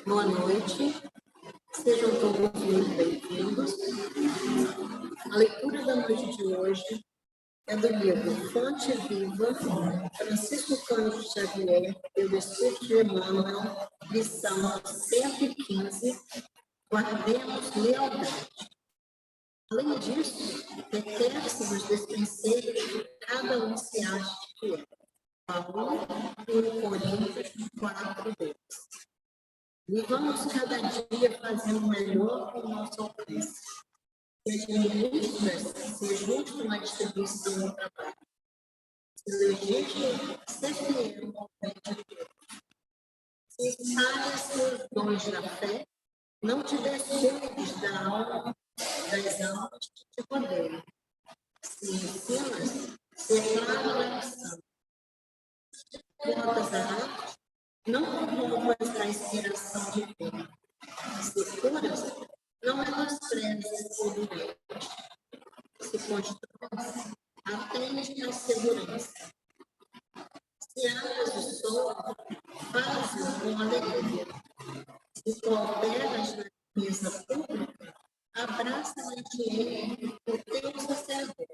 Boa noite, sejam todos muito bem-vindos. A leitura da noite de hoje é do livro Fonte Viva, Francisco Cândido Xavier, pelo Espírito de Emmanuel, lição 115, Guardemos Lealdade. Além disso, requer-se nos despenseiros de cada um se acha que é. Paulo, 1 Coríntios 4:2. Vivamos cada dia fazendo melhor com o nosso alcance. Se administras, ser justo na distribuição do trabalho. Se legítimo, ser fiel ao bem de Deus. Se ensaias os dons da fé, não te descuides das almas que te rodeiam. Se ensinas, ser claro na missão. Se contas a arte, não corrompas a inspiração divina. Se curas, não menosprezes o doente. Se constróis, atende à segurança. Se amas o sol, faz-o com alegria. Se cooperas na limpeza pública, abraça na higiene o teu sacerdote.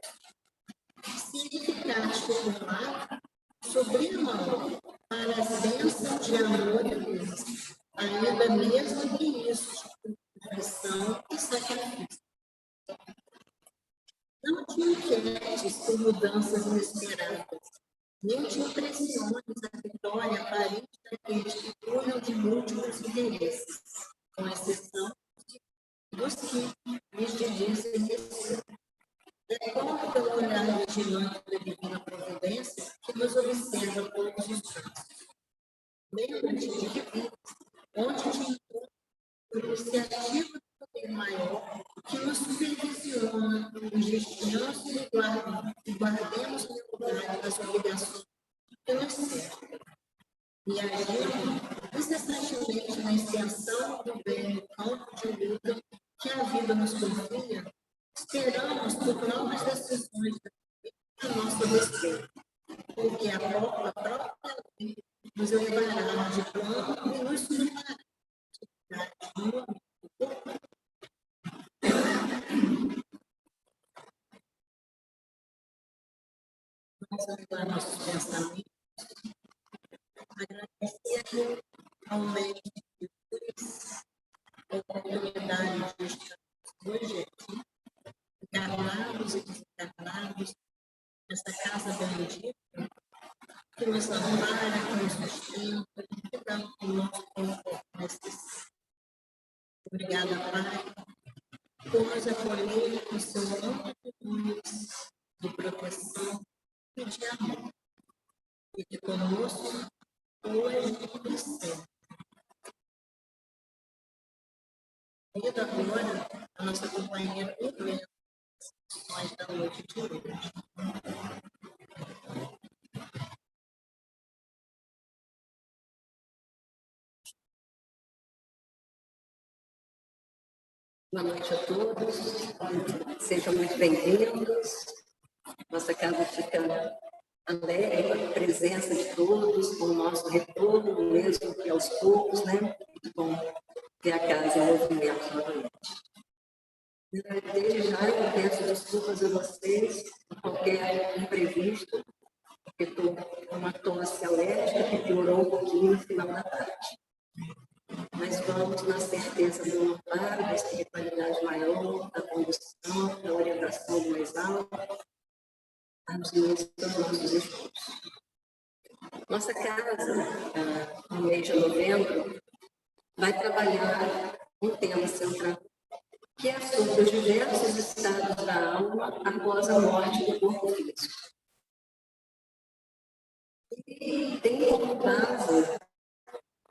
Se edificaste por lá, sobria a mão para as bênçãos de amor e luz, ainda mesmo que isso de confissão e sacrifício. Não te inquietes por mudanças inesperadas, nem te impressiones a vitória aparente daqueles que cuidam de múltiplos interesses, com exceção dos que lhes dizem respeito. Recorre pelo olhar vigilante da divina providência que nos observa todos os dias. Lembra-te de que vives, onde te encontras, por iniciativa do poder maior que nos supervisiona os descansos e guardemos lealdade das obrigações que nos servem. E agindo incessantemente na extensão do bem no campo de luta que a vida nos confia, esperamos por novas decisões a nosso respeito, porque a própria lei nos elevará de plano e nos sublimará de momento. Vamos elevar nossos pensamentos, agradecer ao médico de Jesus a oportunidade de estar hoje aqui, encarnados e desencarnados, nessa casa bendita, que nos ampara, que nos sustenta, que dá o nosso conforto necessário. Obrigada, Pai, por nos acolher com seu nome de luz, de proteção e de amor. Fique conosco hoje e sempre. Convido agora a nossa companheira Helena, nós da noite de hoje. Boa noite a todos, sejam muito bem-vindos. Nossa casa fica alegre com a presença de todos, com o nosso retorno, mesmo que aos poucos, né? Muito bom ter a casa em movimento novamente. Desde já eu peço desculpas a vocês por qualquer imprevisto, porque estou com uma tosse alérgica que piorou um pouquinho no final da tarde. Mas vamos na certeza do amparo, da espiritualidade maior, da condução, da orientação do mais alto, aos limites dos nossos esforços. Nossa casa, no mês de novembro, vai trabalhar um tema central, que é sobre os diversos estados da alma após a morte do corpo físico. E tem como base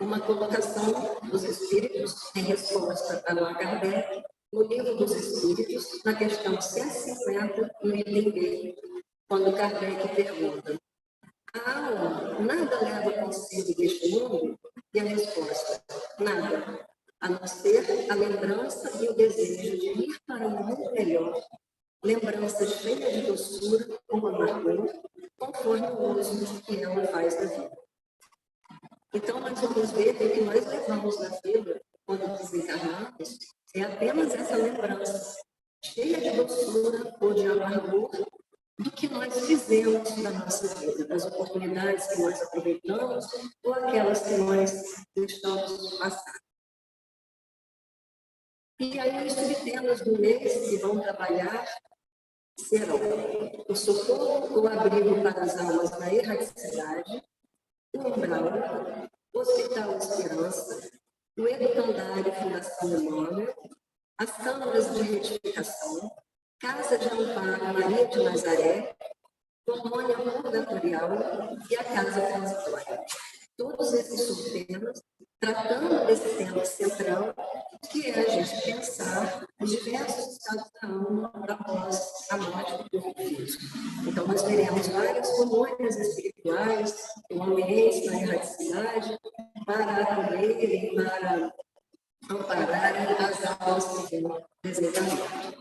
uma colocação dos Espíritos em resposta a Allan Kardec, no Livro dos Espíritos, na questão 150, no item B, quando Kardec pergunta: a alma nada leva consigo deste mundo? E a resposta: nada, a não ser a lembrança e o desejo de ir para um mundo melhor, lembrança cheia de doçura, como amargor, conforme o uso que ela faz da vida. Então, nós vamos ver que o que nós levamos na vida, quando desencarnamos, é apenas essa lembrança, cheia de doçura ou de amargor, do que nós fizemos na nossa vida, das oportunidades que nós aproveitamos ou aquelas que nós deixamos passar. E aí, os subtemas do mês que vão trabalhar serão o socorro ou abrigo para as almas na erraticidade, o umbral, o Hospital Esperança, o Educandário Fundação Humana, as câmaras de retificação, Casa de Amparo Maria de Nazaré, Colônia Purgatorial e a Casa Transitória. Todos esses subtemas tratando desse tema central, que é a gente pensar os diversos estados da alma após a morte do corpo físico. Então, nós veremos várias colônias espirituais, o ambiente na erraticidade, para acolherem e para ampararem as almas que vêm desencarnar.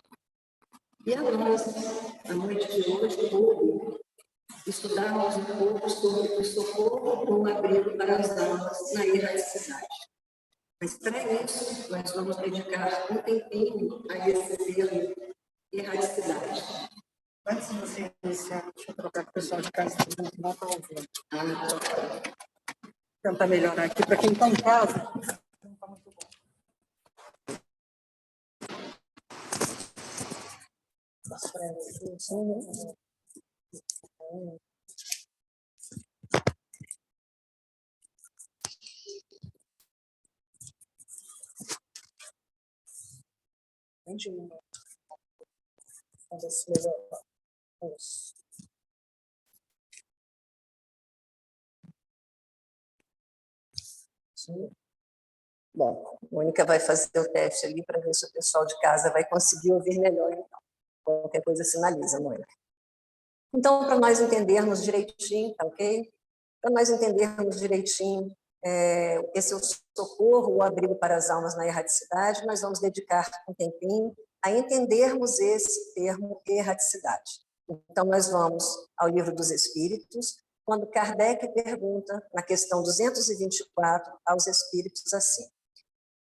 E a nós, a noite de hoje, estudarmos um pouco sobre o socorro ou abrigo para as almas na erraticidade. Mas, para isso, nós vamos dedicar um tempinho a esse termo erraticidade. Antes de você iniciar, deixa eu colocar para o pessoal de casa que não está ouvindo. Tentar melhorar aqui. Para quem está em casa, não está muito bom. Bom, a Mônica vai fazer o teste ali para ver se o pessoal de casa vai conseguir ouvir melhor, então. Qualquer coisa sinaliza, Mônica. Então, para nós entendermos direitinho, tá ok? Para nós entendermos direitinho esse socorro, o abrigo para as almas na erraticidade, nós vamos dedicar um tempinho a entendermos esse termo erraticidade. Então, nós vamos ao Livro dos Espíritos, quando Kardec pergunta, na questão 224, aos espíritos assim: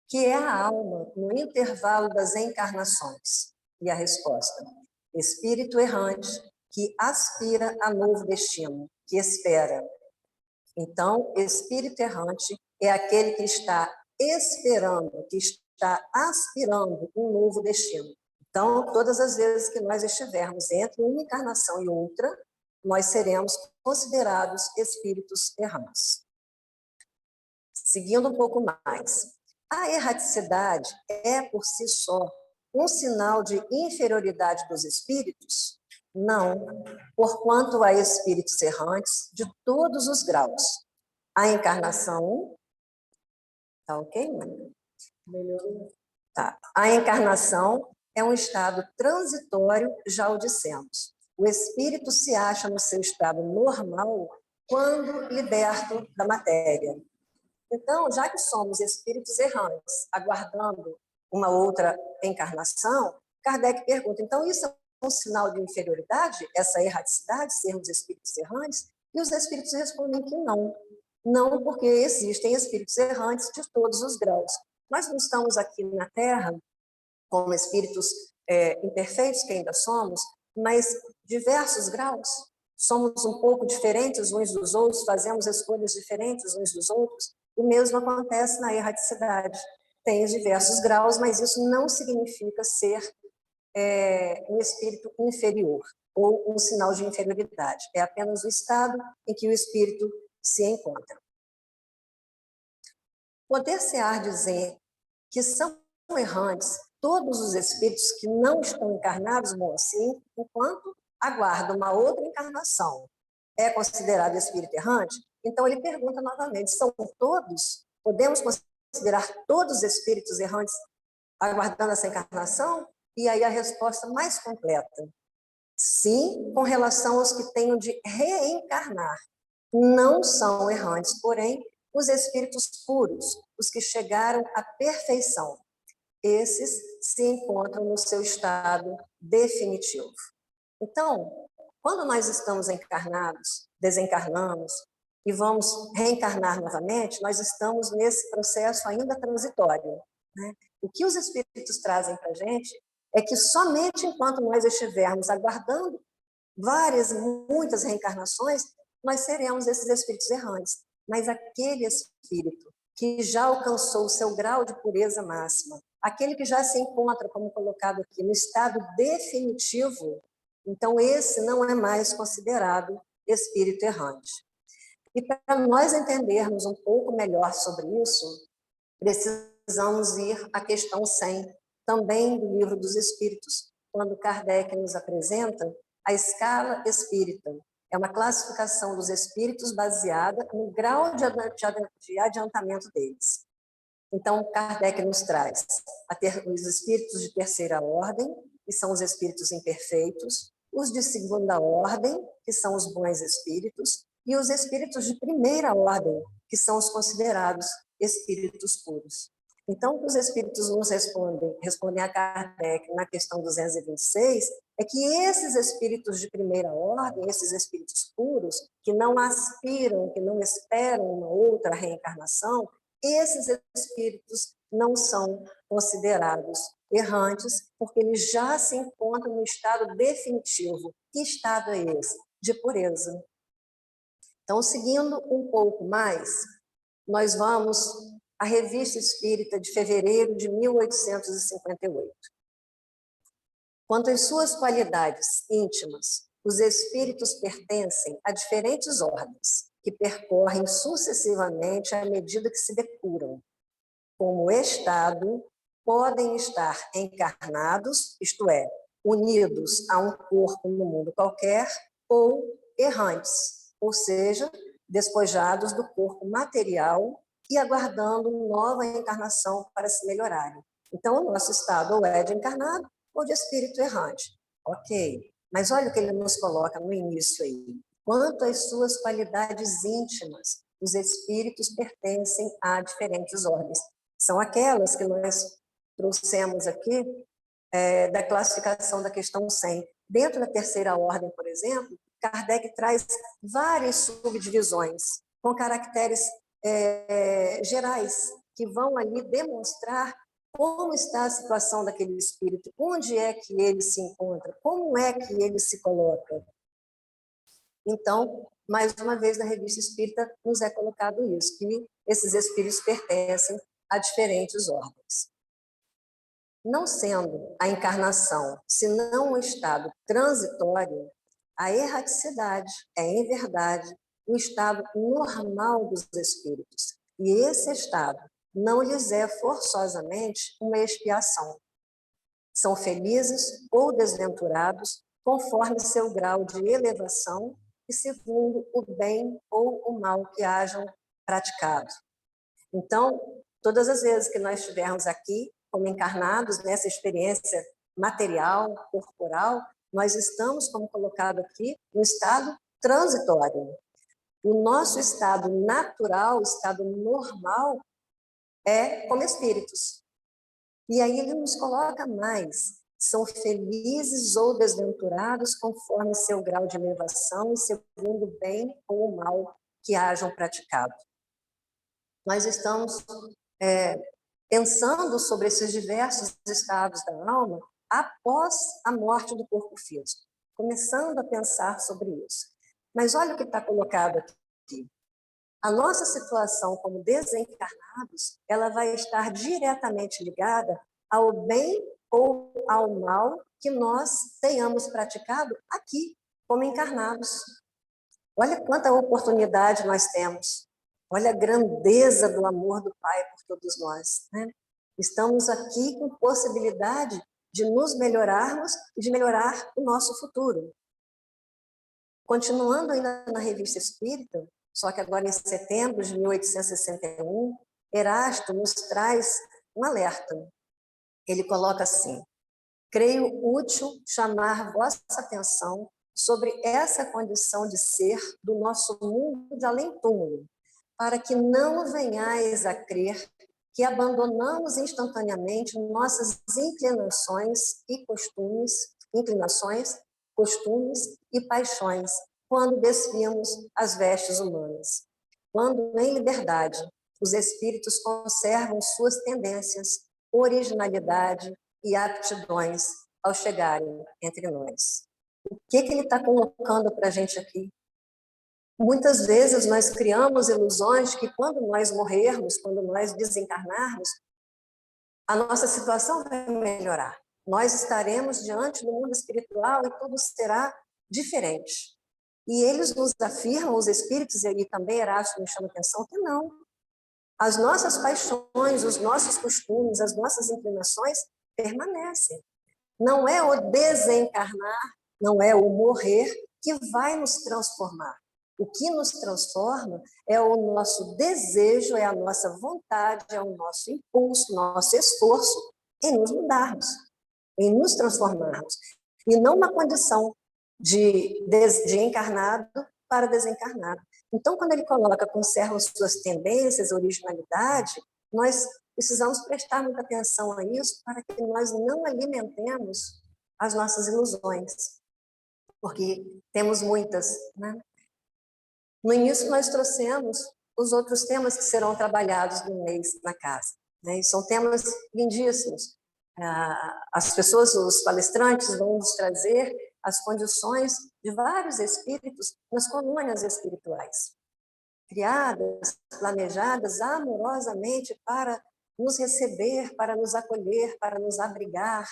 que é a alma no intervalo das encarnações? E a resposta: espírito errante que aspira a novo destino, que espera. Então, espírito errante é aquele que está esperando, que está aspirando um novo destino. Então, todas as vezes que nós estivermos entre uma encarnação e outra, nós seremos considerados espíritos errantes. Seguindo um pouco mais, a erraticidade é, por si só, um sinal de inferioridade dos espíritos? Não, porquanto há espíritos errantes de todos os graus. A encarnação... Tá ok, mãe? Melhorou. Tá. A encarnação é um estado transitório, já o dissemos. O espírito se acha no seu estado normal quando liberto da matéria. Então, já que somos espíritos errantes, aguardando uma outra encarnação, Kardec pergunta, então isso é um sinal de inferioridade, essa erraticidade, sermos espíritos errantes? E os espíritos respondem que não. Não, porque existem espíritos errantes de todos os graus. Nós não estamos aqui na Terra como espíritos imperfeitos, que ainda somos, mas diversos graus. Somos um pouco diferentes uns dos outros, fazemos escolhas diferentes uns dos outros. O mesmo acontece na erraticidade. Tem os diversos graus, mas isso não significa ser um espírito inferior ou um sinal de inferioridade. É apenas o estado em que o espírito se encontra. Poder-se-á dizer que são errantes todos os espíritos que não estão encarnados, bom, assim, enquanto aguardam uma outra encarnação. É considerado espírito errante? Então, ele pergunta novamente, são todos? Podemos considerar todos os espíritos errantes aguardando essa encarnação? E aí a resposta mais completa. Sim, com relação aos que tenham de reencarnar. Não são errantes, porém, os espíritos puros, os que chegaram à perfeição. Esses se encontram no seu estado definitivo. Então, Quando nós estamos encarnados, desencarnamos e vamos reencarnar novamente, nós estamos nesse processo ainda transitório, né? O que os espíritos trazem para a gente é que somente enquanto nós estivermos aguardando muitas reencarnações, nós seremos esses espíritos errantes. Mas aquele espírito que já alcançou o seu grau de pureza máxima, aquele que já se encontra, como colocado aqui, no estado definitivo, então esse não é mais considerado espírito errante. E para nós entendermos um pouco melhor sobre isso, precisamos ir à questão 100, também do Livro dos Espíritos, quando Kardec nos apresenta a escala espírita. É uma classificação dos espíritos baseada no grau de adiantamento deles. Então, Kardec nos traz os espíritos de terceira ordem, que são os espíritos imperfeitos, os de segunda ordem, que são os bons espíritos, e os espíritos de primeira ordem, que são os considerados espíritos puros. Então, os espíritos nos respondem a Kardec na questão 226, é que esses espíritos de primeira ordem, esses espíritos puros, que não aspiram, que não esperam uma outra reencarnação, esses espíritos não são considerados errantes, porque eles já se encontram no estado definitivo. Que estado é esse? De pureza. Então, seguindo um pouco mais, nós vamos à Revista Espírita de fevereiro de 1858. Quanto às suas qualidades íntimas, os espíritos pertencem a diferentes ordens, que percorrem sucessivamente à medida que se depuram. Como estado, podem estar encarnados, isto é, unidos a um corpo no mundo qualquer, ou errantes, ou seja, despojados do corpo material e aguardando nova encarnação para se melhorarem. Então, o nosso estado ou é de encarnado ou de espírito errante. Ok, mas olha o que ele nos coloca no início aí. Quanto às suas qualidades íntimas, os espíritos pertencem a diferentes ordens. São aquelas que nós trouxemos aqui da classificação da questão 100. Dentro da terceira ordem, por exemplo, Kardec traz várias subdivisões com caracteres gerais que vão ali demonstrar como está a situação daquele espírito, onde é que ele se encontra, como é que ele se coloca. Então, mais uma vez, na Revista Espírita nos é colocado isso, que esses espíritos pertencem a diferentes ordens. Não sendo a encarnação, senão um estado transitório, a erraticidade é, em verdade, o estado normal dos espíritos. E esse estado não lhes é forçosamente uma expiação. São felizes ou desventurados conforme seu grau de elevação e segundo o bem ou o mal que hajam praticado. Então, todas as vezes que nós estivermos aqui, como encarnados nessa experiência material, corporal, nós estamos, como colocado aqui, no estado transitório. O nosso estado natural, o estado normal, é como espíritos. E aí ele nos coloca mais. São felizes ou desventurados conforme seu grau de elevação e segundo o bem ou o mal que hajam praticado. Nós estamos pensando sobre esses diversos estados da alma após a morte do corpo físico, começando a pensar sobre isso. Mas olha o que está colocado aqui. A nossa situação como desencarnados, ela vai estar diretamente ligada ao bem ou ao mal que nós tenhamos praticado aqui, como encarnados. Olha quanta oportunidade nós temos. Olha a grandeza do amor do Pai por todos nós, né? Estamos aqui com possibilidade de nos melhorarmos e de melhorar o nosso futuro. Continuando ainda na Revista Espírita, só que agora em setembro de 1861, Erasto nos traz um alerta. Ele coloca assim: creio útil chamar vossa atenção sobre essa condição de ser do nosso mundo de além-túmulo, para que não venhais a crer que abandonamos instantaneamente nossas inclinações, costumes e paixões quando desfimos as vestes humanas. Quando, em liberdade, os espíritos conservam suas tendências, originalidade e aptidões ao chegarem entre nós. O que ele está colocando para a gente aqui? Muitas vezes nós criamos ilusões que quando nós morrermos, quando nós desencarnarmos, a nossa situação vai melhorar. Nós estaremos diante do mundo espiritual e tudo será diferente. E eles nos afirmam, os espíritos, e também Erasto nos chama atenção, que não. As nossas paixões, os nossos costumes, as nossas inclinações permanecem. Não é o desencarnar, não é o morrer que vai nos transformar. O que nos transforma é o nosso desejo, é a nossa vontade, é o nosso impulso, nosso esforço em nos mudarmos, em nos transformarmos. E não uma condição de encarnado para desencarnado. Então, quando ele coloca conservam suas tendências, originalidade, nós precisamos prestar muita atenção a isso para que nós não alimentemos as nossas ilusões, porque temos muitas, né? No início, nós trouxemos os outros temas que serão trabalhados no mês na casa, né? E são temas lindíssimos. As pessoas, os palestrantes, vão nos trazer as condições de vários espíritos nas colônias espirituais, criadas, planejadas amorosamente para nos receber, para nos acolher, para nos abrigar.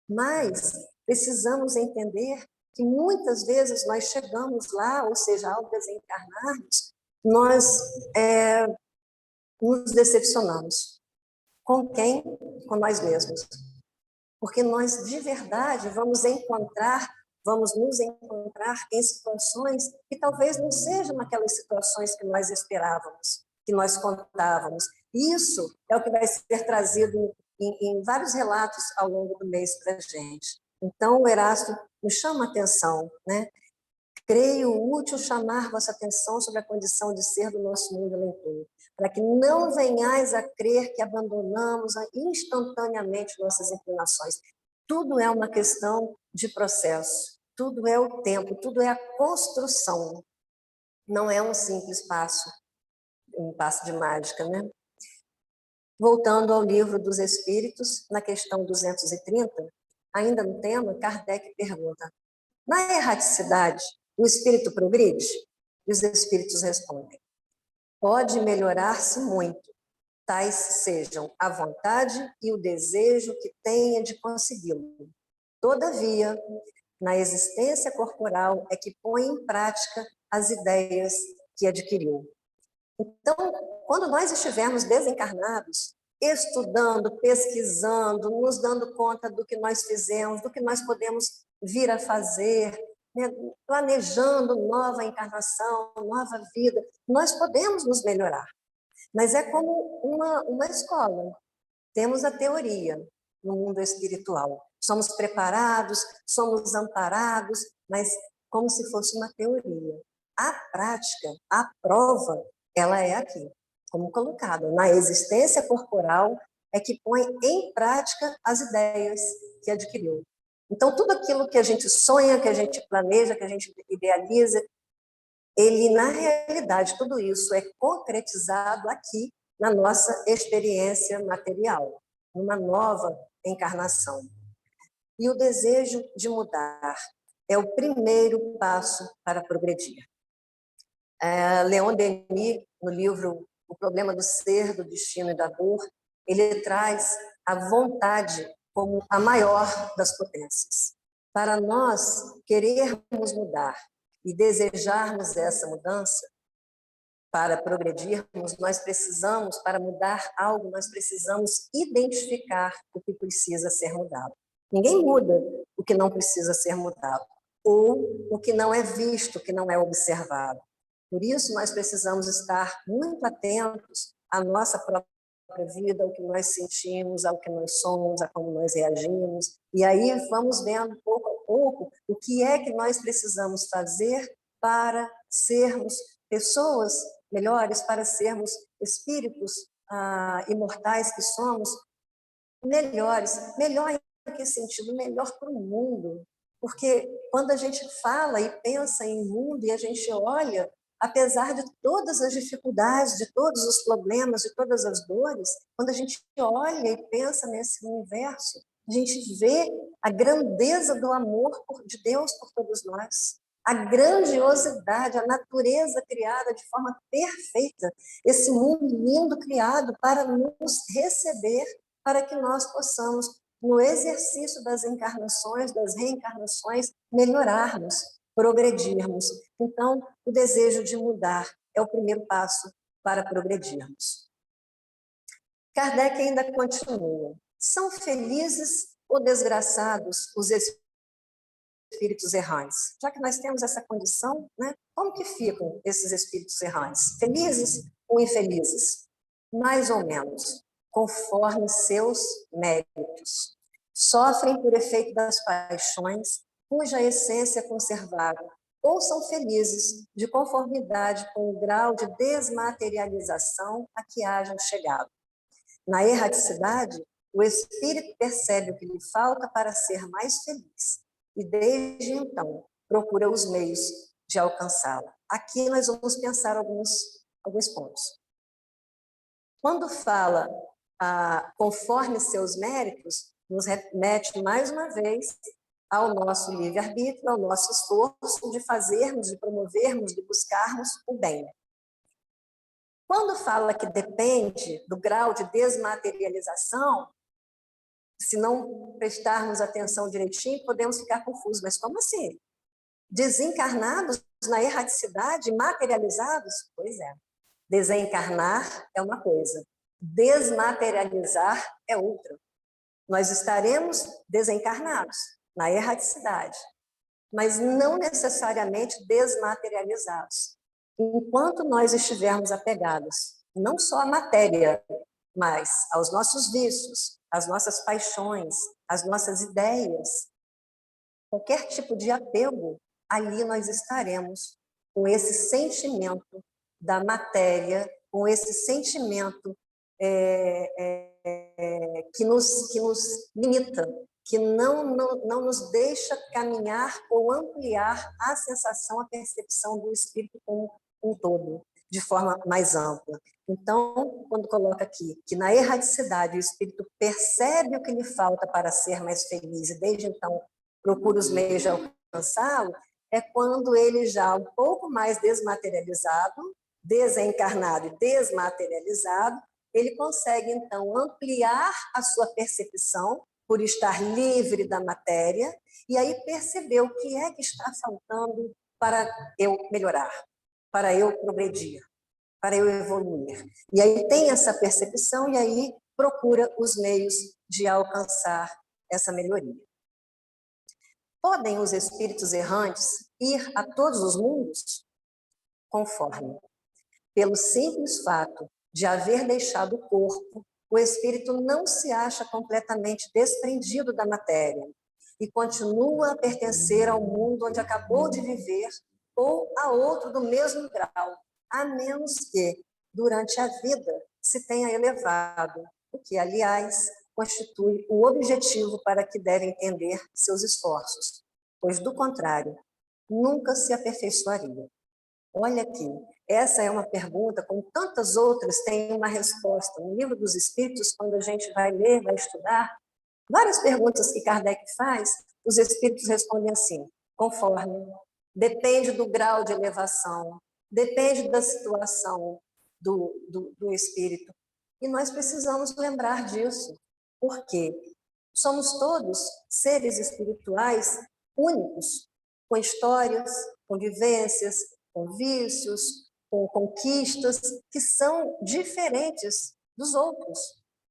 Mas precisamos entender que muitas vezes nós chegamos lá, ou seja, ao desencarnarmos, nós nos decepcionamos. Com quem? Com nós mesmos. Porque nós, de verdade, vamos nos encontrar em situações que talvez não sejam aquelas situações que nós esperávamos, que nós contávamos. Isso é o que vai ser trazido em vários relatos ao longo do mês para a gente. Então, o Erasto nos chama a atenção, né? Creio útil chamar vossa atenção sobre a condição de ser do nosso mundo elentor, para que não venhais a crer que abandonamos instantaneamente nossas inclinações. Tudo é uma questão de processo, tudo é o tempo, tudo é a construção. Não é um simples passo, um passo de mágica, né? Voltando ao Livro dos Espíritos, na questão 230, ainda no tema, Kardec pergunta: na erraticidade, o espírito progride? E os espíritos respondem: pode melhorar-se muito, tais sejam a vontade e o desejo que tenha de consegui-lo. Todavia, na existência corporal é que põe em prática as ideias que adquiriu. Então, quando nós estivermos desencarnados, estudando, pesquisando, nos dando conta do que nós fizemos, do que nós podemos vir a fazer, né, planejando nova encarnação, nova vida, nós podemos nos melhorar. Mas é como uma escola. Temos a teoria no mundo espiritual. Somos preparados, somos amparados, mas como se fosse uma teoria. A prática, a prova, ela é aqui, como colocado. Na existência corporal é que põe em prática as ideias que adquiriu. Então, tudo aquilo que a gente sonha, que a gente planeja, que a gente idealiza, ele, na realidade, tudo isso é concretizado aqui na nossa experiência material, numa nova encarnação. E o desejo de mudar é o primeiro passo para progredir. Leon Denis, no livro O Problema do Ser, do Destino e da Dor, ele traz a vontade como a maior das potências. Para nós querermos mudar e desejarmos essa mudança, para progredirmos, nós precisamos, para mudar algo, nós precisamos identificar o que precisa ser mudado. Ninguém muda o que não precisa ser mudado, ou o que não é visto, o que não é observado. Por isso, nós precisamos estar muito atentos à nossa própria vida, ao que nós sentimos, ao que nós somos, a como nós reagimos. E aí vamos vendo pouco a pouco o que é que nós precisamos fazer para sermos pessoas melhores, para sermos espíritos imortais que somos, melhores. Melhor em que sentido? Melhor para o mundo. Porque quando a gente fala e pensa em mundo e a gente olha, apesar de todas as dificuldades, de todos os problemas, de todas as dores, quando a gente olha e pensa nesse universo, a gente vê a grandeza do amor de Deus por todos nós, a grandiosidade, a natureza criada de forma perfeita, esse mundo lindo criado para nos receber, para que nós possamos, no exercício das encarnações, das reencarnações, melhorarmos, progredirmos. Então, o desejo de mudar é o primeiro passo para progredirmos. Kardec ainda continua. São felizes ou desgraçados os espíritos errantes? Já que nós temos essa condição, né, como que ficam esses espíritos errantes? Felizes ou infelizes? Mais ou menos, conforme seus méritos. Sofrem por efeito das paixões, cuja essência é conservada, ou são felizes de conformidade com o grau de desmaterialização a que hajam chegado. Na erraticidade, o espírito percebe o que lhe falta para ser mais feliz e, desde então, procura os meios de alcançá-la. Aqui nós vamos pensar alguns pontos. Quando fala conforme seus méritos, nos remete mais uma vez ao nosso livre-arbítrio, ao nosso esforço de fazermos, de promovermos, de buscarmos o bem. Quando fala que depende do grau de desmaterialização, se não prestarmos atenção direitinho, podemos ficar confusos. Mas como assim? Desencarnados na erraticidade, materializados? Pois é. Desencarnar é uma coisa, desmaterializar é outra. Nós estaremos desencarnados na erraticidade, mas não necessariamente desmaterializados. Enquanto nós estivermos apegados, não só à matéria, mas aos nossos vícios, às nossas paixões, às nossas ideias, qualquer tipo de apego, ali nós estaremos com esse sentimento da matéria, com esse sentimento que nos limita, que não nos deixa caminhar ou ampliar a sensação, a percepção do espírito como um todo, de forma mais ampla. Então, quando coloca aqui que na erraticidade o espírito percebe o que lhe falta para ser mais feliz e desde então procura os meios de alcançá-lo, é quando ele já um pouco mais desmaterializado, desencarnado e desmaterializado, ele consegue então ampliar a sua percepção por estar livre da matéria e aí perceber o que é que está faltando para eu melhorar, para eu progredir, para eu evoluir. E aí tem essa percepção e aí procura os meios de alcançar essa melhoria. Podem os espíritos errantes ir a todos os mundos? Conforme. Pelo simples fato de haver deixado o corpo, o espírito não se acha completamente desprendido da matéria e continua a pertencer ao mundo onde acabou de viver ou a outro do mesmo grau, a menos que, durante a vida, se tenha elevado, o que, aliás, constitui o objetivo para que devem tender seus esforços, pois, do contrário, nunca se aperfeiçoaria. Olha aqui, essa é uma pergunta, como tantas outras, tem uma resposta. No Livro dos Espíritos, quando a gente vai ler, vai estudar, várias perguntas que Kardec faz, os espíritos respondem assim, conforme, depende do grau de elevação, depende da situação do espírito. E nós precisamos lembrar disso, porque somos todos seres espirituais únicos, com histórias, com vivências, com vícios, com conquistas que são diferentes dos outros,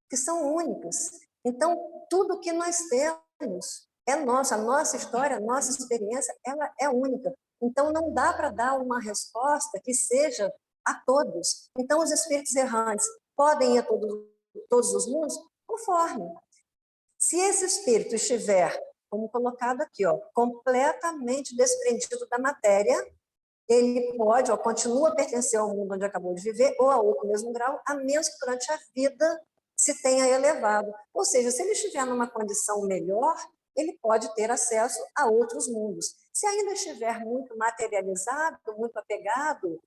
que são únicas. Então, tudo que nós temos é nosso, a nossa história, a nossa experiência, ela é única. Então, não dá para dar uma resposta que seja a todos. Então, os espíritos errantes podem ir a todos os mundos? Conforme. Se esse espírito estiver, como colocado aqui, completamente desprendido da matéria, ele pode, continua a pertencer ao mundo onde acabou de viver, ou a outro mesmo grau, a menos que durante a vida se tenha elevado. Ou seja, se ele estiver numa condição melhor, ele pode ter acesso a outros mundos. Se ainda estiver muito materializado, muito apegado,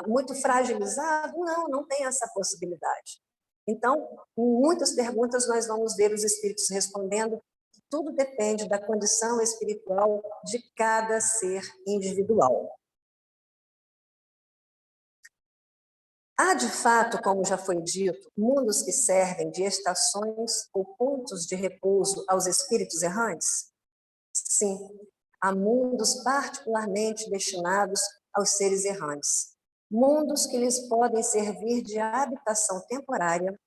muito fragilizado, não tem essa possibilidade. Então, em muitas perguntas, nós vamos ver os espíritos respondendo que tudo depende da condição espiritual de cada ser individual. Há, de fato, como já foi dito, mundos que servem de estações ou pontos de repouso aos espíritos errantes? Sim, há mundos particularmente destinados aos seres errantes. Mundos que lhes podem servir de habitação temporária,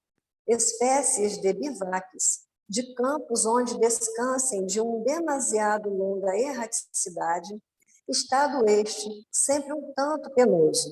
espécies de bivaques, de campos onde descansem de uma demasiado longa erraticidade, estado este sempre um tanto penoso.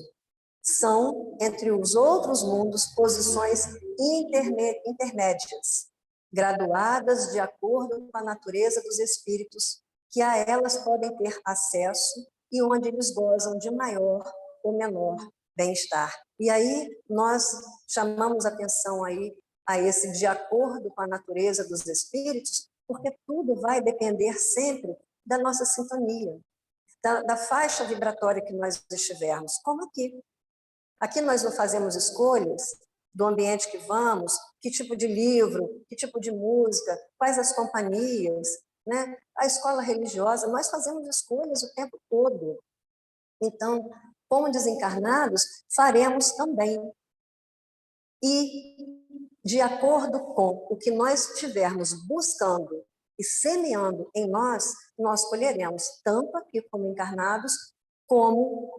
São, entre os outros mundos, posições intermédias, graduadas de acordo com a natureza dos espíritos, que a elas podem ter acesso e onde eles gozam de maior ou menor bem-estar. E aí nós chamamos atenção aí a esse de acordo com a natureza dos espíritos, porque tudo vai depender sempre da nossa sintonia, da faixa vibratória que nós estivermos, como aqui. Aqui nós não fazemos escolhas do ambiente que vamos, que tipo de livro, que tipo de música, quais as companhias, né? A escola religiosa, nós fazemos escolhas o tempo todo. Então, como desencarnados, faremos também. E, de acordo com o que nós estivermos buscando e semeando em nós, nós colheremos, tanto aqui como encarnados, como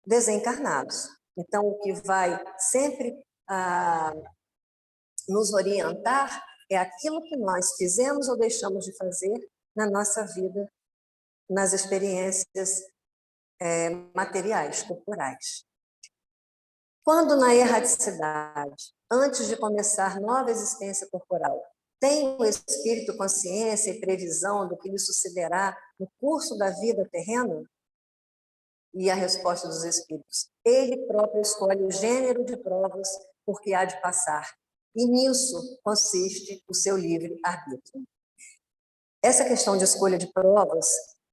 desencarnados. Então, o que vai sempre nos orientar é aquilo que nós fizemos ou deixamos de fazer na nossa vida, nas experiências materiais, corporais. Quando na erraticidade, antes de começar nova existência corporal, tem o espírito consciência e previsão do que lhe sucederá no curso da vida terrena? E a resposta dos espíritos: ele próprio escolhe o gênero de provas por que há de passar, e nisso consiste o seu livre-arbítrio. Essa questão de escolha de provas,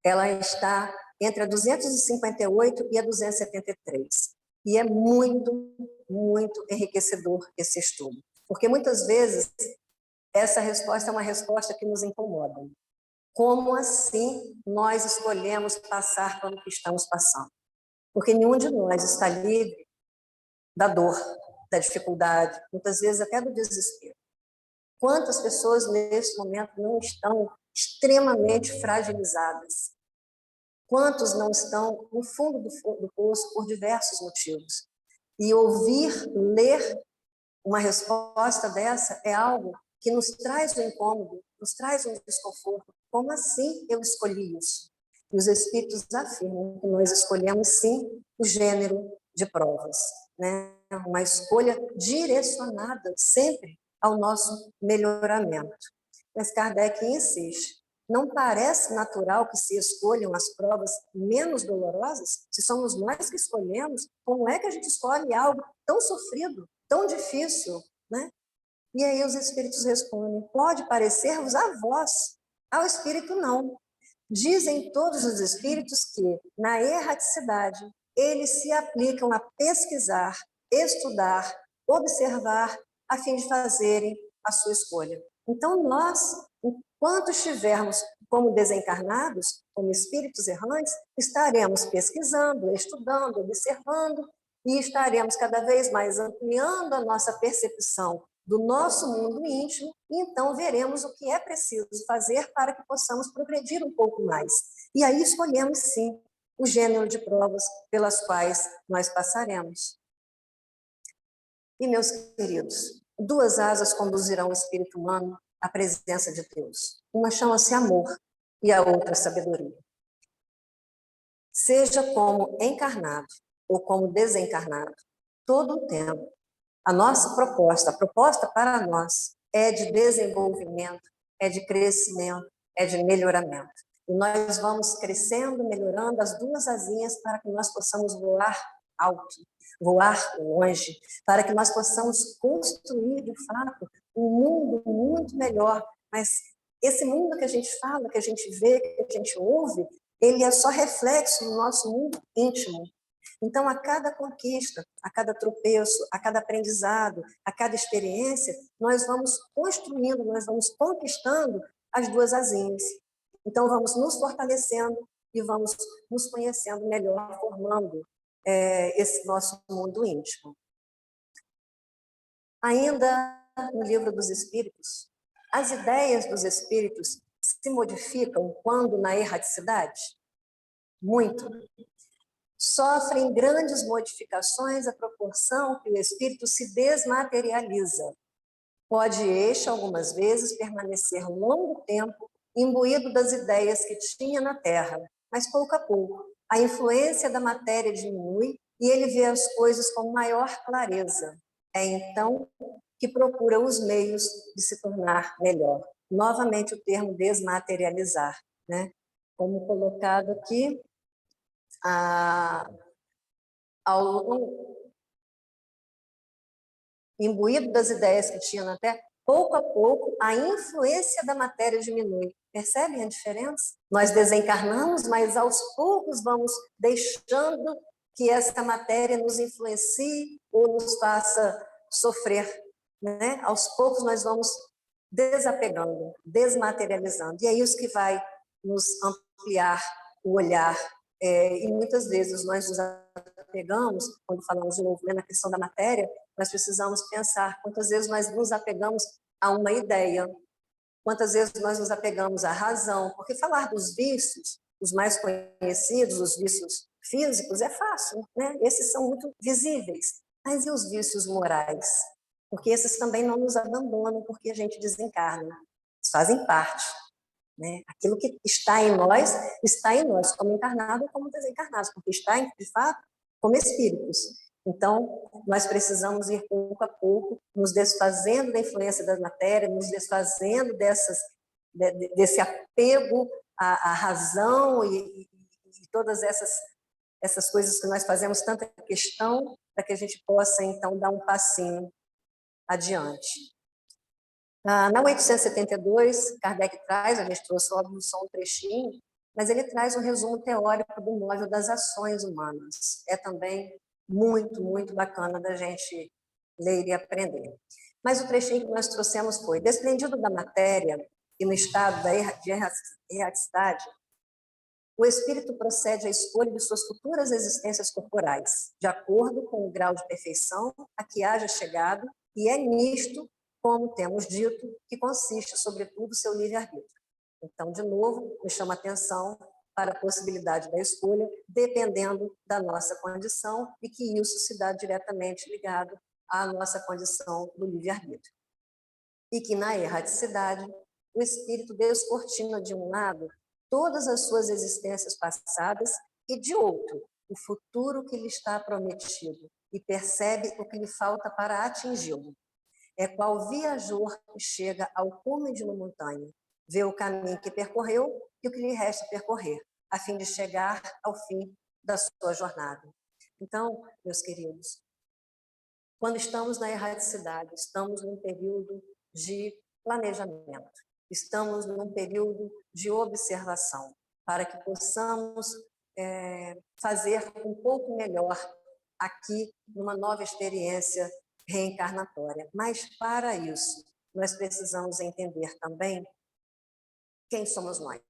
ela está entre a 258 e a 273, e é muito, muito enriquecedor esse estudo, porque muitas vezes essa resposta é uma resposta que nos incomoda. Como assim nós escolhemos passar pelo que estamos passando? Porque nenhum de nós está livre da dor, da dificuldade, muitas vezes até do desespero. Quantas pessoas nesse momento não estão extremamente fragilizadas? Quantos não estão no fundo do poço por diversos motivos? E ouvir, ler uma resposta dessa é algo que nos traz um incômodo, nos traz um desconforto. Como assim eu escolhi isso? E os espíritos afirmam que nós escolhemos, sim, o gênero de provas, né? Uma escolha direcionada sempre ao nosso melhoramento. Mas Kardec insiste: não parece natural que se escolham as provas menos dolorosas? Se somos nós que escolhemos, como é que a gente escolhe algo tão sofrido, tão difícil, né? E aí os espíritos respondem: pode parecer-vos a vós, ao espírito não. Dizem todos os espíritos que, na erraticidade, eles se aplicam a pesquisar, estudar, observar, a fim de fazerem a sua escolha. Então, nós, enquanto estivermos como desencarnados, como espíritos errantes, estaremos pesquisando, estudando, observando, e estaremos cada vez mais ampliando a nossa percepção do nosso mundo íntimo, e então veremos o que é preciso fazer para que possamos progredir um pouco mais. E aí escolhemos, sim, o gênero de provas pelas quais nós passaremos. E, meus queridos, duas asas conduzirão o espírito humano à presença de Deus. Uma chama-se amor e a outra sabedoria. Seja como encarnado ou como desencarnado, todo o tempo, a nossa proposta, a proposta para nós, é de desenvolvimento, é de crescimento, é de melhoramento. E nós vamos crescendo, melhorando as duas asinhas para que nós possamos voar alto, voar longe, para que nós possamos construir, de fato, um mundo muito melhor, mas esse mundo que a gente fala, que a gente vê, que a gente ouve, ele é só reflexo do nosso mundo íntimo. Então, a cada conquista, a cada tropeço, a cada aprendizado, a cada experiência, nós vamos construindo, nós vamos conquistando as duas asinhas. Então, vamos nos fortalecendo e vamos nos conhecendo melhor, formando esse nosso mundo íntimo. Ainda no Livro dos Espíritos, as ideias dos espíritos se modificam quando na erraticidade? Muito. Sofrem grandes modificações à proporção que o espírito se desmaterializa. Pode este, algumas vezes, permanecer longo tempo imbuído das ideias que tinha na Terra, mas pouco a pouco a influência da matéria diminui e ele vê as coisas com maior clareza. É então que procura os meios de se tornar melhor. Novamente o termo desmaterializar, né? Como colocado aqui, imbuído das ideias que tinha na Terra, pouco a pouco a influência da matéria diminui. Percebem a diferença? Nós desencarnamos, mas aos poucos vamos deixando que essa matéria nos influencie ou nos faça sofrer, né? Aos poucos nós vamos desapegando, desmaterializando. E é isso que vai nos ampliar o olhar. E muitas vezes nós nos apegamos, quando falamos de novo, né, na questão da matéria, nós precisamos pensar quantas vezes nós nos apegamos a uma ideia, quantas vezes nós nos apegamos à razão, porque falar dos vícios, os mais conhecidos, os vícios físicos, é fácil, né? Esses são muito visíveis. Mas e os vícios morais? Porque esses também não nos abandonam porque a gente desencarna. Eles fazem parte, né? Aquilo que está em nós, como encarnado ou como desencarnados, porque está, de fato, como espíritos. Então, nós precisamos ir pouco a pouco, nos desfazendo da influência da matéria, nos desfazendo desse apego à razão e todas essas coisas que nós fazemos tanta questão, para que a gente possa, então, dar um passinho adiante. Na 872, Kardec traz, a gente trouxe óbvio só um trechinho, mas ele traz um resumo teórico do móvel das ações humanas. É também muito, muito bacana da gente ler e aprender. Mas o trechinho que nós trouxemos foi: desprendido da matéria e no estado de erraticidade, o espírito procede à escolha de suas futuras existências corporais, de acordo com o grau de perfeição a que haja chegado, e é nisto, como temos dito, que consiste, sobretudo, seu livre-arbítrio. Então, de novo, me chama a atenção para a possibilidade da escolha, dependendo da nossa condição, e que isso se dá diretamente ligado à nossa condição do livre-arbítrio. E que, na erraticidade, o espírito descortina, de um lado, todas as suas existências passadas, e, de outro, o futuro que lhe está prometido, e percebe o que lhe falta para atingi-lo. É qual viajor que chega ao cume de uma montanha, vê o caminho que percorreu e o que lhe resta percorrer, a fim de chegar ao fim da sua jornada. Então, meus queridos, quando estamos na erraticidade, estamos num período de planejamento, estamos num período de observação, para que possamos fazer um pouco melhor aqui numa nova experiência reencarnatória. Mas, para isso, nós precisamos entender também quem somos nós.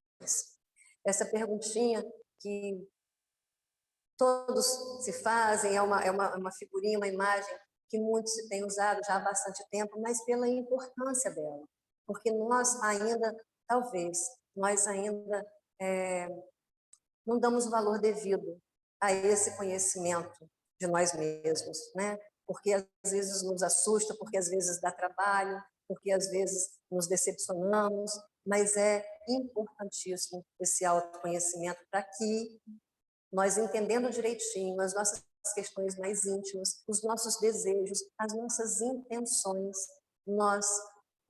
Essa perguntinha que todos se fazem, é uma figurinha, uma imagem que muitos se têm usado já há bastante tempo, mas pela importância dela. Porque nós ainda, talvez, não damos o valor devido a esse conhecimento de nós mesmos, né? Porque às vezes nos assusta, porque às vezes dá trabalho, porque às vezes nos decepcionamos, mas é importantíssimo esse autoconhecimento para que nós, entendendo direitinho as nossas questões mais íntimas, os nossos desejos, as nossas intenções, nós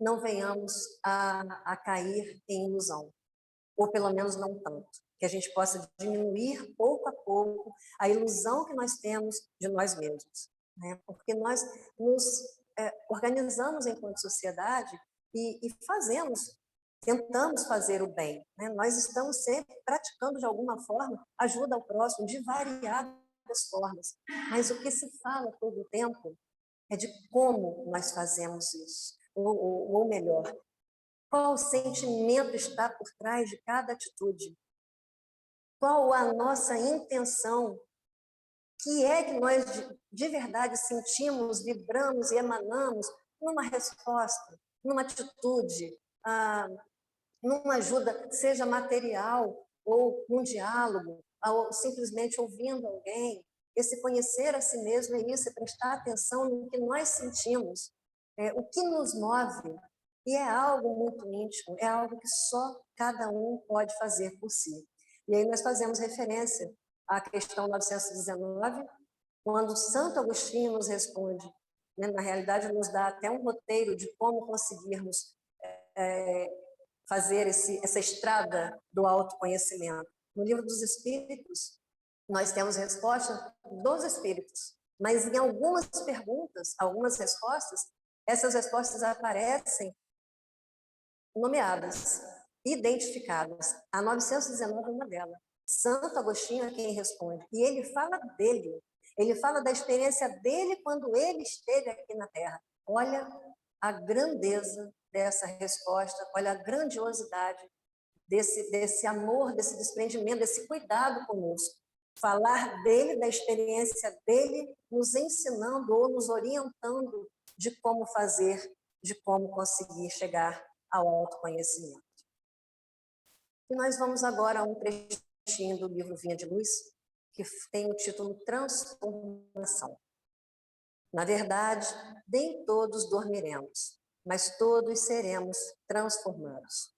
não venhamos a cair em ilusão, ou pelo menos não tanto, que a gente possa diminuir pouco a pouco a ilusão que nós temos de nós mesmos, né? Porque nós nos organizamos enquanto sociedade e fazemos tentamos fazer o bem, né? Nós estamos sempre praticando, de alguma forma, ajuda ao próximo, de variadas formas. Mas o que se fala todo o tempo é de como nós fazemos isso. Ou melhor, qual sentimento está por trás de cada atitude? Qual a nossa intenção? Que é que nós de verdade sentimos, vibramos e emanamos numa resposta, numa atitude, numa ajuda, seja material ou num diálogo, ou simplesmente ouvindo alguém. Esse conhecer a si mesmo é isso, é prestar atenção no que nós sentimos, o que nos move. E é algo muito íntimo, é algo que só cada um pode fazer por si. E aí nós fazemos referência à questão 919, quando Santo Agostinho nos responde, né? Na realidade, nos dá até um roteiro de como conseguirmos fazer essa estrada do autoconhecimento. No Livro dos Espíritos, nós temos resposta dos Espíritos, mas em algumas perguntas, algumas respostas, essas respostas aparecem nomeadas, identificadas. A 919 é uma delas. Santo Agostinho é quem responde. E ele fala dele. Ele fala da experiência dele quando ele esteve aqui na Terra. Olha a grandeza dessa resposta, olha a grandiosidade desse amor, desse desprendimento, desse cuidado conosco. Falar dele, da experiência dele, nos ensinando ou nos orientando de como fazer, de como conseguir chegar ao autoconhecimento. E nós vamos agora a um trechinho do livro Vinha de Luz, que tem o título Transformação. Na verdade, nem todos dormiremos, mas todos seremos transformados.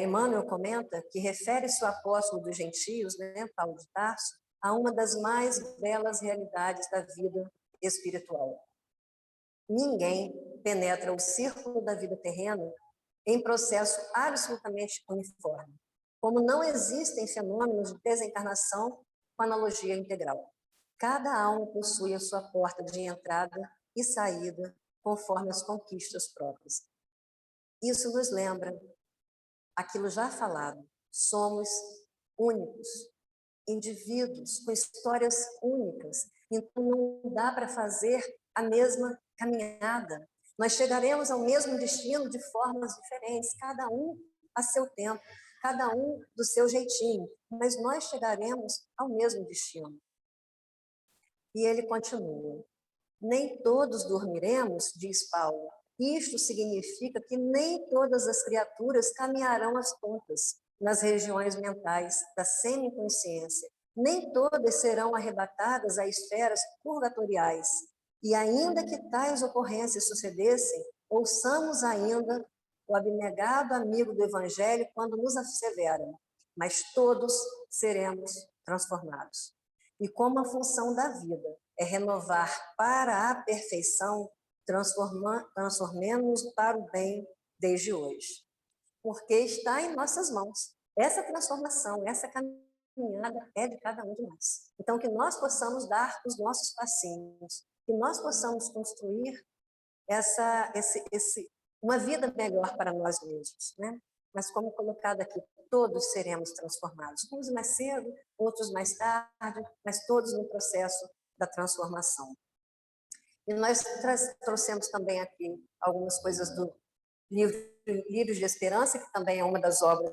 Emmanuel comenta que refere-se o apóstolo dos gentios, né, Paulo de Tarso, a uma das mais belas realidades da vida espiritual. Ninguém penetra o círculo da vida terrena em processo absolutamente uniforme, como não existem fenômenos de desencarnação com analogia integral. Cada alma possui a sua porta de entrada e saída conforme as conquistas próprias. Isso nos lembra aquilo já falado. Somos únicos, indivíduos com histórias únicas, então não dá para fazer a mesma caminhada. Nós chegaremos ao mesmo destino de formas diferentes, cada um a seu tempo, cada um do seu jeitinho, mas nós chegaremos ao mesmo destino. E ele continua: nem todos dormiremos, diz Paulo. Isto significa que nem todas as criaturas caminharão às pontas nas regiões mentais da semiconsciência. Nem todas serão arrebatadas a esferas purgatoriais. E ainda que tais ocorrências sucedessem, ouçamos ainda o abnegado amigo do Evangelho quando nos assevera: mas todos seremos transformados. E como a função da vida é renovar para a perfeição, transformemos-nos para o bem desde hoje. Porque está em nossas mãos. Essa transformação, essa caminhada é de cada um de nós. Então, que nós possamos dar os nossos passinhos, que nós possamos construir uma vida melhor para nós mesmos, né? Mas como colocado aqui, todos seremos transformados, uns mais cedo, outros mais tarde, mas todos no processo da transformação. E nós trouxemos também aqui algumas coisas do livro Lírios de Esperança, que também é uma das obras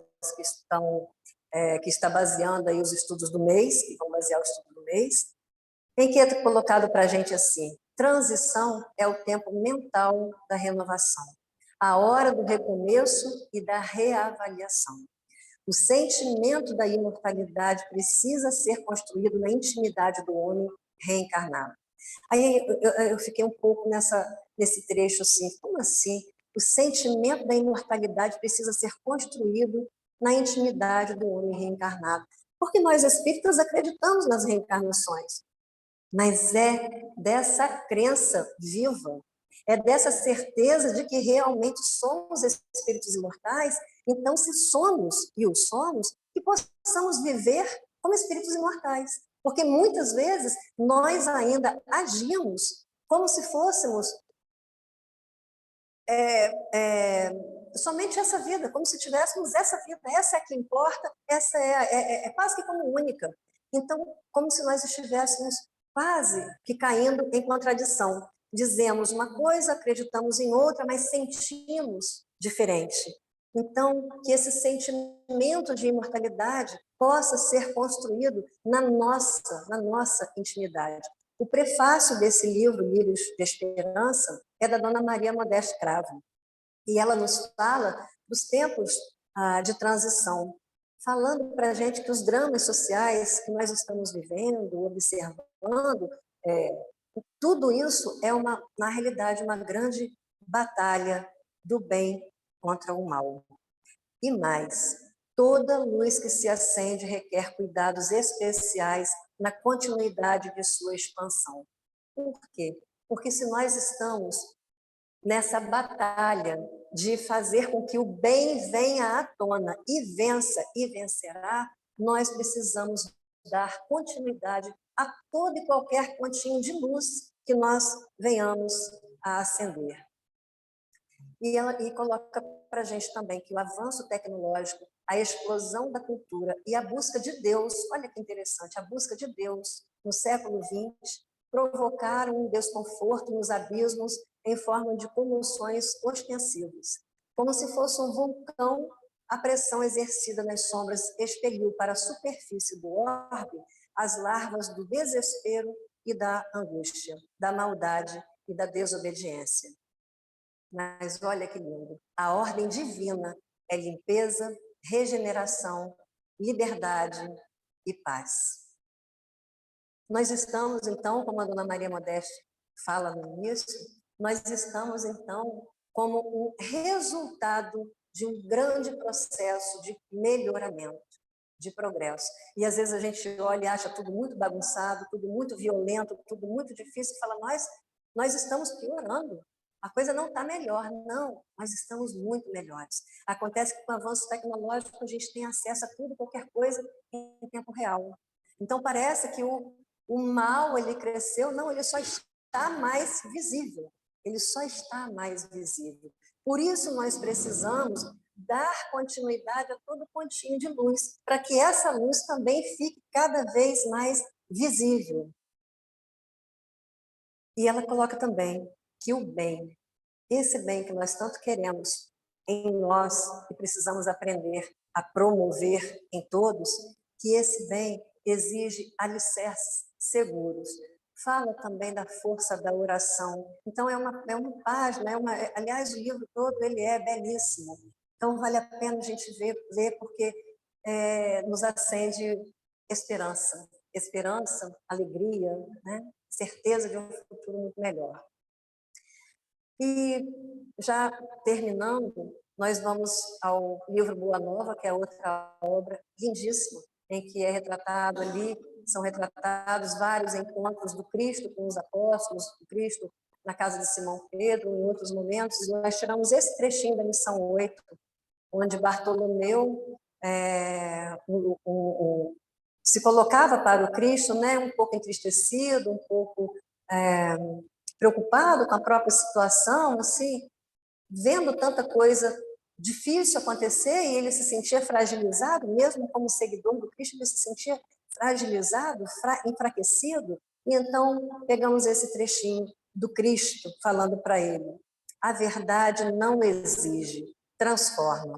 que está baseando aí os estudos do mês, que vão basear o estudo do mês, em que é colocado para a gente assim: transição é o tempo mental da renovação, a hora do recomeço e da reavaliação. O sentimento da imortalidade precisa ser construído na intimidade do homem reencarnado. Aí eu fiquei um pouco nesse trecho assim: como assim? O sentimento da imortalidade precisa ser construído na intimidade do homem reencarnado. Porque nós espíritas acreditamos nas reencarnações, mas é dessa crença viva, é dessa certeza de que realmente somos espíritos imortais. Então, se somos e o somos, que possamos viver como espíritos imortais. Porque muitas vezes nós ainda agimos como se fôssemos somente essa vida, como se tivéssemos essa vida, essa é a que importa, essa é quase que como única. Então, como se nós estivéssemos quase que caindo em contradição. Dizemos uma coisa, acreditamos em outra, mas sentimos diferente. Então, que esse sentimento de imortalidade possa ser construído na nossa intimidade. O prefácio desse livro, Lírios de Esperança, é da Dona Maria Modeste Cravo. E ela nos fala dos tempos de transição, falando para a gente que os dramas sociais que nós estamos vivendo, observando, tudo isso é, na realidade, uma grande batalha do bem contra o mal. E mais, toda luz que se acende requer cuidados especiais na continuidade de sua expansão. Por quê? Porque se nós estamos nessa batalha de fazer com que o bem venha à tona e vença e vencerá, nós precisamos dar continuidade a todo e qualquer pontinho de luz que nós venhamos a acender. E coloca para a gente também que o avanço tecnológico, a explosão da cultura e a busca de Deus, olha que interessante, a busca de Deus no século XX, provocaram um desconforto nos abismos em forma de comoções ostensivas. Como se fosse um vulcão, a pressão exercida nas sombras expeliu para a superfície do orbe as larvas do desespero e da angústia, da maldade e da desobediência. Mas olha que lindo, a ordem divina é limpeza, regeneração, liberdade e paz. Nós estamos, então, como a Dona Maria Modeste fala no início, nós estamos, então, como um resultado de um grande processo de melhoramento, de progresso. E às vezes a gente olha e acha tudo muito bagunçado, tudo muito violento, tudo muito difícil, e fala, nós estamos piorando. A coisa não está melhor, não, nós estamos muito melhores. Acontece que com o avanço tecnológico a gente tem acesso a tudo, qualquer coisa, em tempo real. Então parece que o mal, ele cresceu, não, ele só está mais visível, ele só está mais visível. Por isso nós precisamos dar continuidade a todo pontinho de luz, para que essa luz também fique cada vez mais visível. E ela coloca também que o bem, esse bem que nós tanto queremos em nós e precisamos aprender a promover em todos, que esse bem exige alicerces seguros. Fala também da força da oração. Então, é uma página, aliás, o livro todo ele é belíssimo. Então, vale a pena a gente ler porque nos acende esperança. Esperança, alegria, né? Certeza de um futuro muito melhor. E, já terminando, nós vamos ao livro Boa Nova, que é outra obra lindíssima, em que é retratado ali, são retratados vários encontros do Cristo com os apóstolos, do Cristo na casa de Simão Pedro, em outros momentos. E nós tiramos esse trechinho da lição 8, onde Bartolomeu se colocava para o Cristo, né, um pouco entristecido, um pouco preocupado com a própria situação, assim, vendo tanta coisa difícil acontecer, e ele se sentia fragilizado, mesmo como seguidor do Cristo, ele se sentia fragilizado, enfraquecido. E então pegamos esse trechinho do Cristo falando para ele: a verdade não exige, transforma.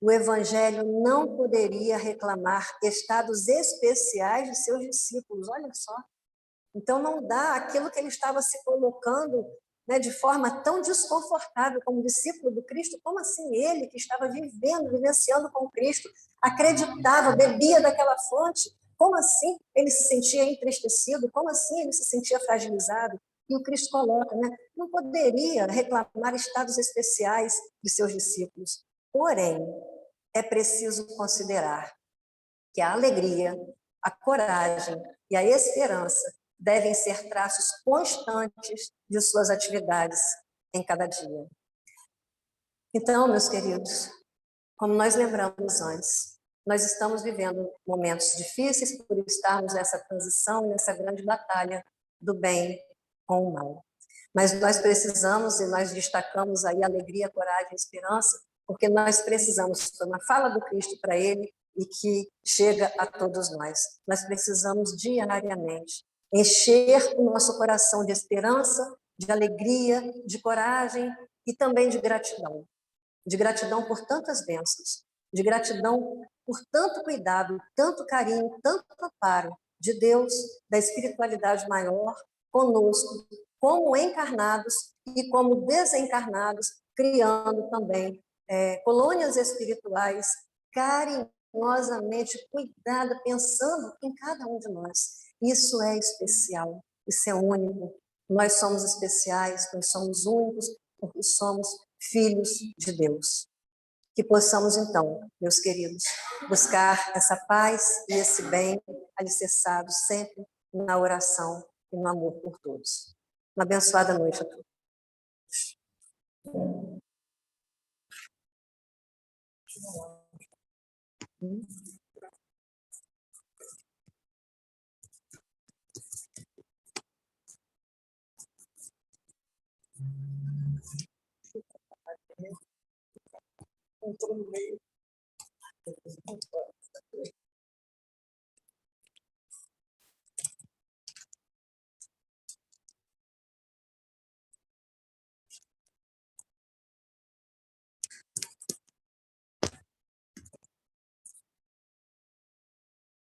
O Evangelho não poderia reclamar estados especiais de seus discípulos, olha só. Então, não dá aquilo que ele estava se colocando, né, de forma tão desconfortável como discípulo do Cristo. Como assim ele, que estava vivenciando com Cristo, acreditava, bebia daquela fonte, como assim ele se sentia entristecido? Como assim ele se sentia fragilizado? E o Cristo coloca, né, não poderia reclamar estados especiais de seus discípulos. Porém, é preciso considerar que a alegria, a coragem e a esperança devem ser traços constantes de suas atividades em cada dia. Então, meus queridos, como nós lembramos antes, nós estamos vivendo momentos difíceis por estarmos nessa transição, nessa grande batalha do bem com o mal. Mas nós precisamos, e nós destacamos aí a alegria, a coragem e a esperança, porque nós precisamos, foi uma fala do Cristo para ele e que chega a todos nós. Nós precisamos diariamente encher o nosso coração de esperança, de alegria, de coragem e também de gratidão. De gratidão por tantas bênçãos, de gratidão por tanto cuidado, tanto carinho, tanto amparo de Deus, da espiritualidade maior, conosco, como encarnados e como desencarnados, criando também colônias espirituais carinhosamente cuidada, pensando em cada um de nós. Isso é especial, isso é único. Nós somos especiais, nós somos únicos, porque somos filhos de Deus. Que possamos, então, meus queridos, buscar essa paz e esse bem alicerçado sempre na oração e no amor por todos. Uma abençoada noite a todos.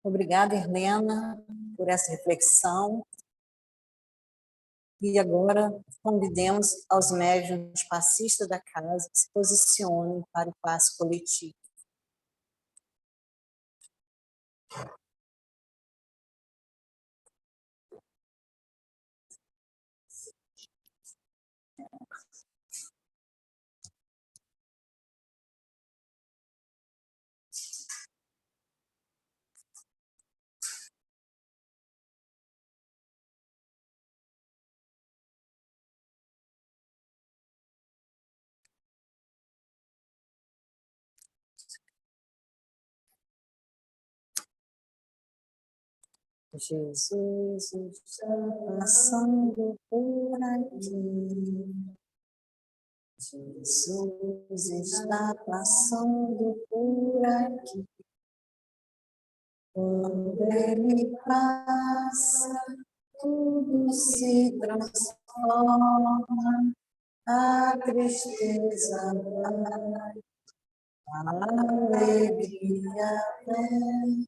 Obrigada, Helena, por essa reflexão. E agora convidemos aos médiuns passistas da casa que se posicionem para o passe coletivo. Jesus está passando por aqui. Jesus está passando por aqui. Quando ele passa, tudo se transforma, a tristeza vai, a alegria vem.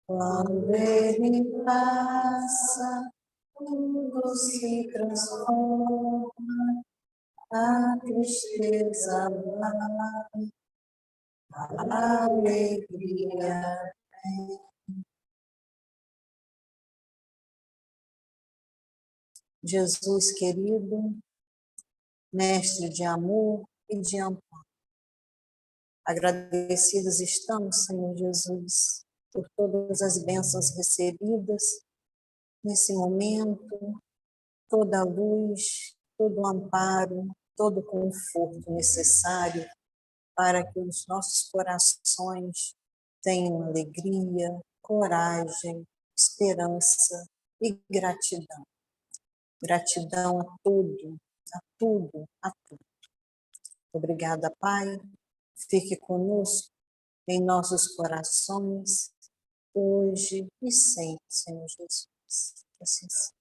Quando ele passa, tudo se transforma, a tristeza vai, a alegria vem. Jesus querido, mestre de amor e de amparo, agradecidos estamos, Senhor Jesus, por todas as bênçãos recebidas nesse momento, toda a luz, todo o amparo, todo o conforto necessário para que os nossos corações tenham alegria, coragem, esperança e gratidão. Gratidão a tudo, a tudo, a tudo. Obrigada, Pai. Fique conosco em nossos corações, hoje e sempre, Senhor Jesus. Assim seja.